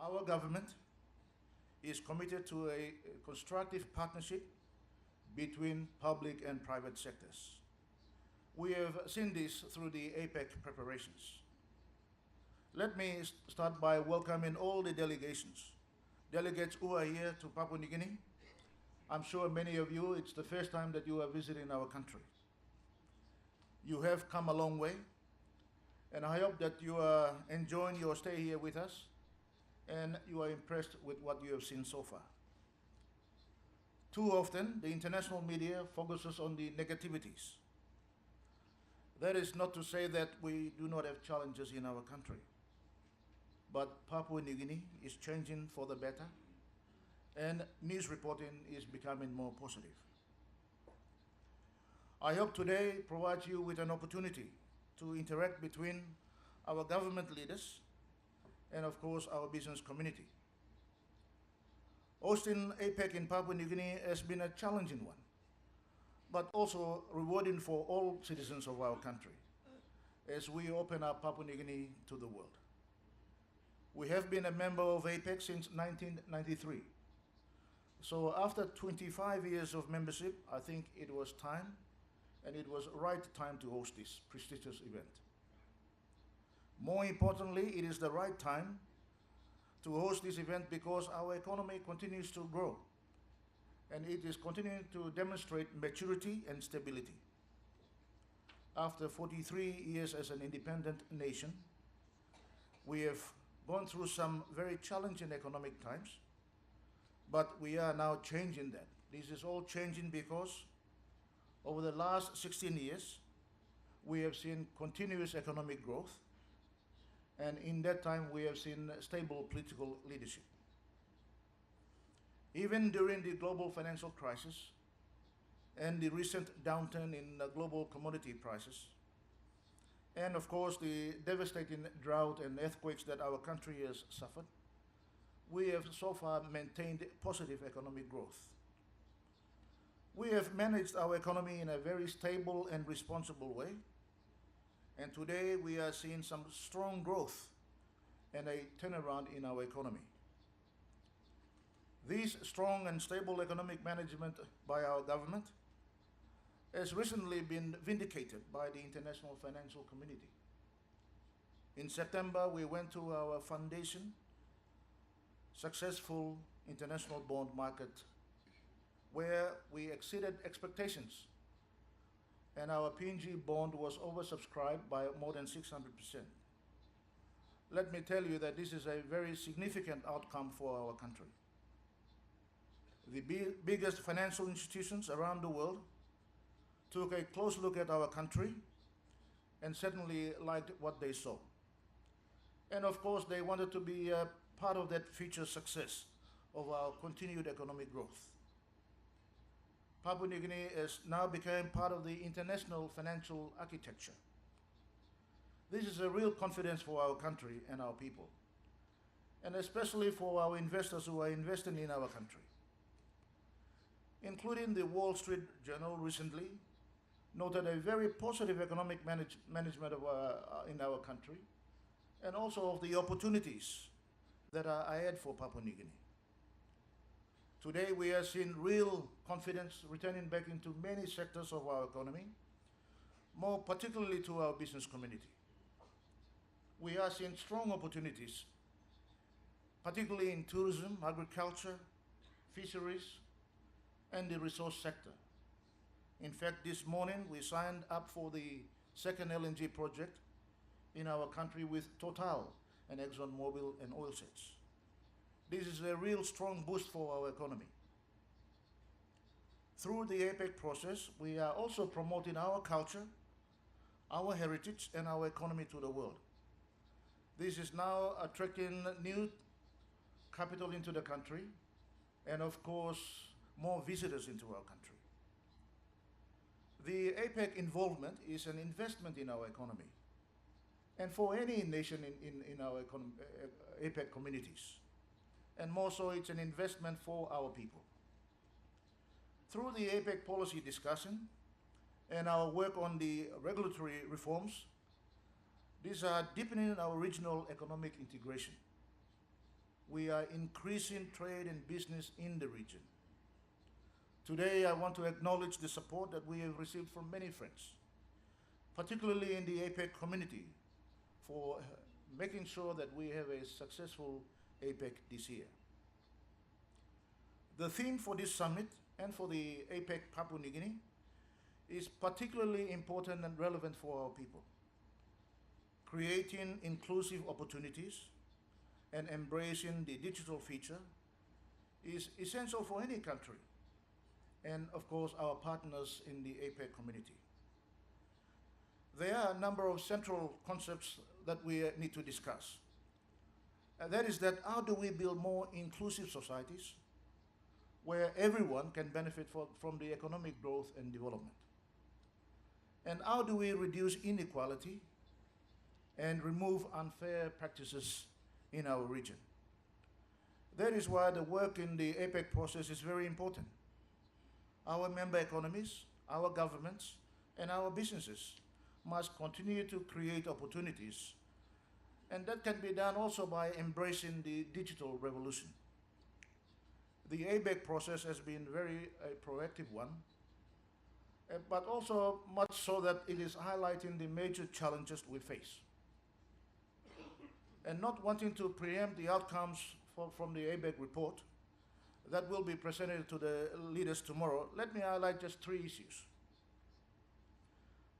Our government is committed to a constructive partnership between public and private sectors. We have seen this through the APEC preparations. Let me start by welcoming all the delegates who are here to Papua New Guinea. I'm sure many of you, it's the first time that you are visiting our country. You have come a long way, and I hope that you are enjoying your stay here with us and you are impressed with what you have seen so far. Too often, the international media focuses on the negativities. That is not to say that we do not have challenges in our country, but Papua New Guinea is changing for the better, and news reporting is becoming more positive. I hope today provides you with an opportunity to interact between our government leaders and, of course, our business community. Hosting APEC in Papua New Guinea has been a challenging one, but also rewarding for all citizens of our country as we open up Papua New Guinea to the world. We have been a member of APEC since 1993. So after 25 years of membership, I think it was time, and it was right time to host this prestigious event. More importantly, it is the right time to host this event because our economy continues to grow, and it is continuing to demonstrate maturity and stability. After 43 years as an independent nation, we have gone through some very challenging economic times, but we are now changing that. This is all changing because over the last 16 years, we have seen continuous economic growth, and in that time we have seen stable political leadership. Even during the global financial crisis and the recent downturn in global commodity prices, and of course the devastating drought and earthquakes that our country has suffered, we have so far maintained positive economic growth. We have managed our economy in a very stable and responsible way, and today we are seeing some strong growth and a turnaround in our economy. This strong and stable economic management by our government has recently been vindicated by the international financial community. In September, we went to our foundation successful international bond market where we exceeded expectations, and our PNG bond was oversubscribed by more than 600%. Let me tell you that this is a very significant outcome for our country. The biggest financial institutions around the world took a close look at our country and certainly liked what they saw. And of course, they wanted to be a part of that future success of our continued economic growth. Papua New Guinea has now become part of the international financial architecture. This is a real confidence for our country and our people, and especially for our investors who are investing in our country. Including the Wall Street Journal recently noted a very positive economic management of in our country, and also of the opportunities that are ahead for Papua New Guinea. Today we are seeing real confidence returning back into many sectors of our economy, more particularly to our business community. We are seeing strong opportunities, particularly in tourism, agriculture, fisheries, and the resource sector. In fact, this morning we signed up for the second LNG project in our country with Total and ExxonMobil and Oil Sets. This is a real strong boost for our economy. Through the APEC process, we are also promoting our culture, our heritage, and our economy to the world. This is now attracting new capital into the country, and of course, more visitors into our country. The APEC involvement is an investment in our economy, and for any nation in our APEC communities. And more so, it's an investment for our people. Through the APEC policy discussion and our work on the regulatory reforms, these are deepening our regional economic integration. we are increasing trade and business in the region. Today, I want to acknowledge the support that we have received from many friends, particularly in the APEC community, for making sure that we have a successful APEC this year. The theme for this summit and for the APEC Papua New Guinea is particularly important and relevant for our people. Creating inclusive opportunities and embracing the digital feature is essential for any country, and of course our partners in the APEC community. There are a number of central concepts that we need to discuss. That is that how do we build more inclusive societies where everyone can benefit from the economic growth and development? And how do we reduce inequality and remove unfair practices in our region? That is why the work in the APEC process is very important. Our member economies, our governments, and our businesses must continue to create opportunities, and that can be done also by embracing the digital revolution. The APEC process has been very proactive one, but also much so that it is highlighting the major challenges we face. And not wanting to preempt the outcomes from the APEC report that will be presented to the leaders tomorrow, let me highlight just 3 issues.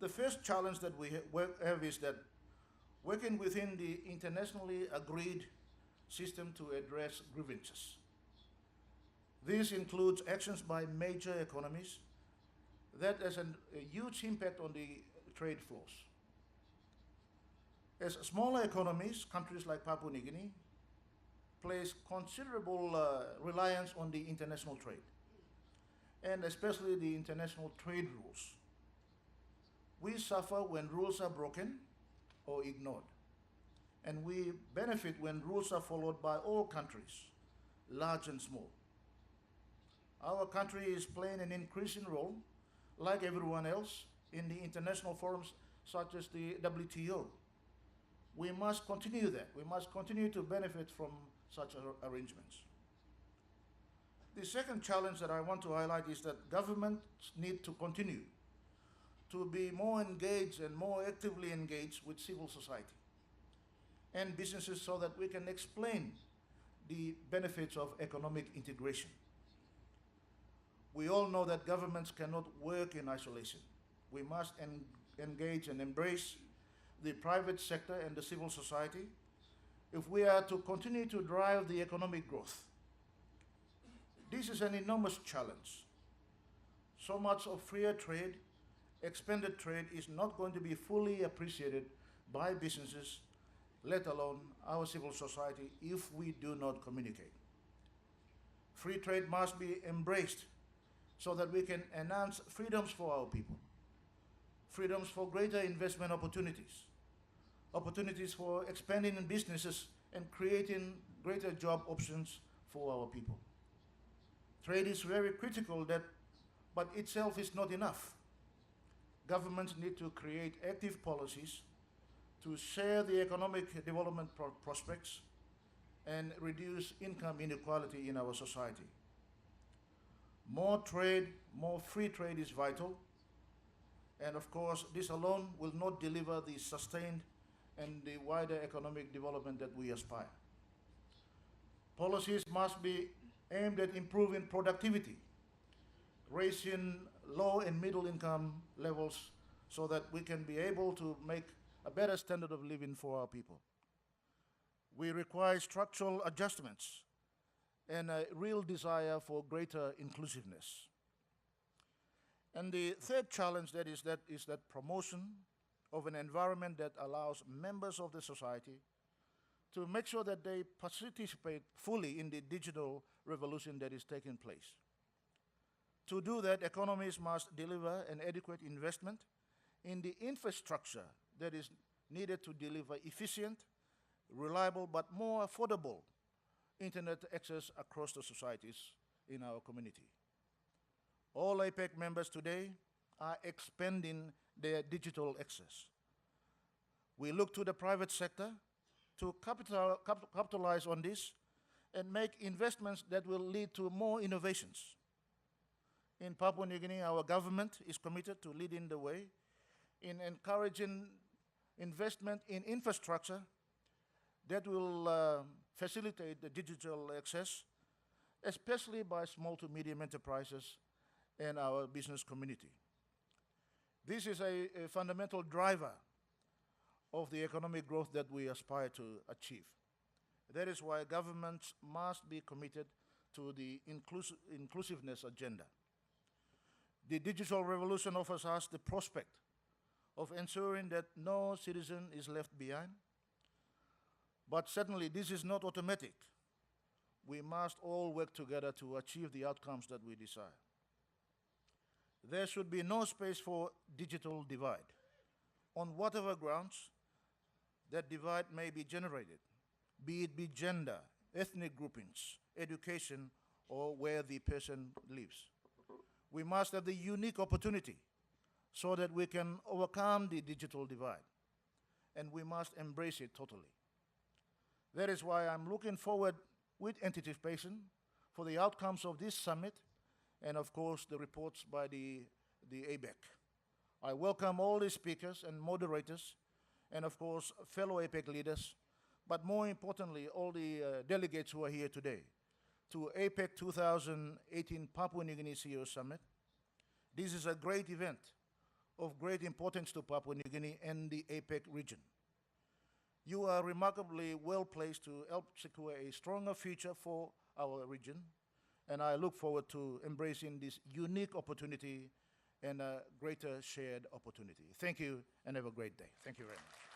The first challenge that we have is that working within the internationally agreed system to address grievances. This includes actions by major economies that has a huge impact on the trade flows. As smaller economies, countries like Papua New Guinea place considerable reliance on the international trade, and especially the international trade rules. We suffer when rules are broken or ignored, and we benefit when rules are followed by all countries, large and small. Our country is playing an increasing role, like everyone else, in the international forums such as the WTO. We must continue that. We must continue to benefit from such arrangements. The second challenge that I want to highlight is that governments need to continue to be more engaged and more actively engaged with civil society and businesses so that we can explain the benefits of economic integration. We all know that governments cannot work in isolation. We must engage and embrace the private sector and the civil society if we are to continue to drive the economic growth. This is an enormous challenge. So much of freer trade, expanded trade is not going to be fully appreciated by businesses, let alone our civil society, if we do not communicate. Free trade must be embraced so that we can enhance freedoms for our people, freedoms for greater investment opportunities, opportunities for expanding in businesses and creating greater job options for our people. Trade is very critical, but itself is not enough. Governments need to create active policies to share the economic development prospects and reduce income inequality in our society. More trade, more free trade is vital, and of course this alone will not deliver the sustained and the wider economic development that we aspire. Policies must be aimed at improving productivity, raising low and middle income levels so that we can be able to make a better standard of living for our people. We require structural adjustments and a real desire for greater inclusiveness. And the third challenge is that promotion of an environment that allows members of the society to make sure that they participate fully in the digital revolution that is taking place. To do that, economies must deliver an adequate investment in the infrastructure that is needed to deliver efficient, reliable, but more affordable internet access across the societies in our community. All APEC members today are expanding their digital access. We look to the private sector to capitalize on this and make investments that will lead to more innovations. In Papua New Guinea, our government is committed to leading the way in encouraging investment in infrastructure that will facilitate the digital access, especially by small to medium enterprises and our business community. This is a fundamental driver of the economic growth that we aspire to achieve. That is why governments must be committed to the inclusiveness agenda. The digital revolution offers us the prospect of ensuring that no citizen is left behind. But certainly this is not automatic. We must all work together to achieve the outcomes that we desire. There should be no space for digital divide, on whatever grounds that divide may be generated, be it gender, ethnic groupings, education, or where the person lives. We must have the unique opportunity so that we can overcome the digital divide, and we must embrace it totally. That is why I'm looking forward with anticipation for the outcomes of this summit and, of course, the reports by the APEC. I welcome all the speakers and moderators and, of course, fellow APEC leaders, but more importantly, all the delegates who are here today to APEC 2018 Papua New Guinea CEO Summit. This is a great event of great importance to Papua New Guinea and the APEC region. You are remarkably well placed to help secure a stronger future for our region, and I look forward to embracing this unique opportunity and a greater shared opportunity. Thank you, and have a great day. Thank you very much.